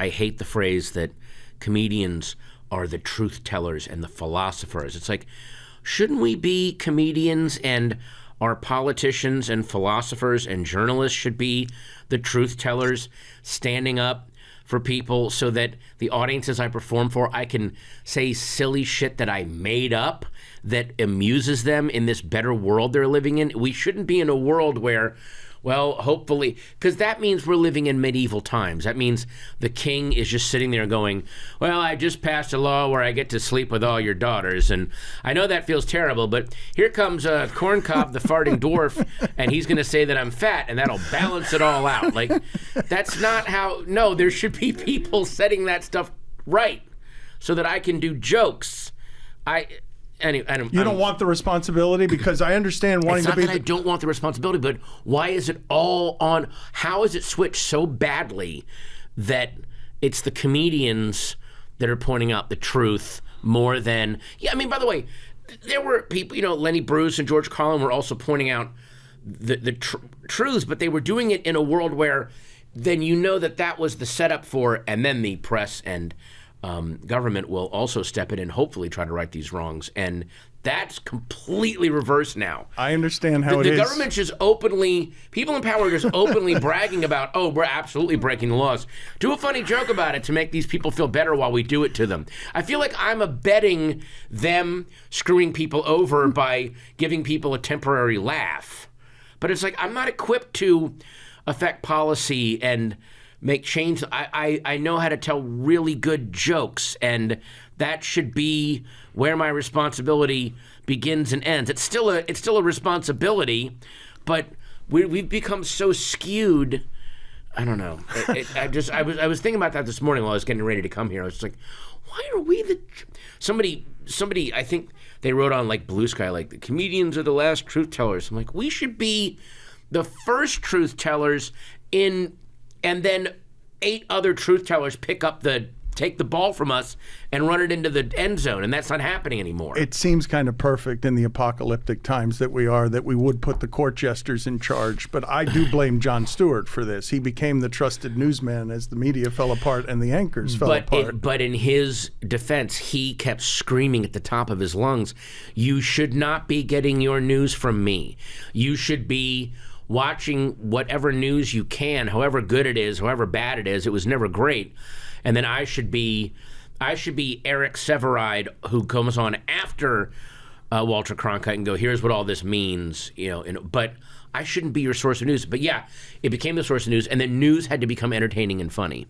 I hate the phrase that comedians are the truth tellers and the philosophers. It's like, shouldn't we be comedians, and our politicians and philosophers and journalists should be the truth tellers, standing up for people so that the audiences I perform for, I can say silly shit that I made up that amuses them in this better world they're living in? We shouldn't be in a world where, well, hopefully, because that means we're living in medieval times. That means the king is just sitting there going, well, I just passed a law where I get to sleep with all your daughters. And I know that feels terrible, but here comes Corncob, the farting dwarf, and he's going to say that I'm fat, and that'll balance it all out. Like, that's not how, no, there should be people setting that stuff right so that I can do jokes. Anyway, you don't want the responsibility, because I understand wanting to be. It's not that I don't want the responsibility, but why is it all on? How is it switched so badly that it's the comedians that are pointing out the truth more than? Yeah, I mean, by the way, there were people, Lenny Bruce and George Carlin were also pointing out the truths, but they were doing it in a world where then that was the setup for, and then the press and government will also step in and hopefully try to right these wrongs. And that's completely reversed now. I understand how the government's just openly, people in power are just openly bragging about, oh, we're absolutely breaking the laws. Do a funny joke about it to make these people feel better while we do it to them. I feel like I'm abetting them screwing people over by giving people a temporary laugh. But it's like, I'm not equipped to affect policy and make change. I know how to tell really good jokes, and that should be where my responsibility begins and ends. It's still a responsibility, but we've become so skewed. I don't know. I was thinking about that this morning while I was getting ready to come here. I was just like, why are we somebody? I think they wrote on like Blue Sky, like, the comedians are the last truth tellers. I'm like, we should be the first truth tellers and then 8 other truth tellers take the ball from us and run it into the end zone, and that's not happening anymore. It seems kind of perfect in the apocalyptic times that we would put the court jesters in charge, but I do blame Jon Stewart for this. He became the trusted newsman as the media fell apart and the anchors fell apart. But in his defense, he kept screaming at the top of his lungs, you should not be getting your news from me. You should be watching whatever news you can, however good it is, however bad it is. It was never great. And then I should be Eric Severide, who comes on after Walter Cronkite and go, here's what all this means, but I shouldn't be your source of news. But yeah, it became the source of news, and then news had to become entertaining and funny.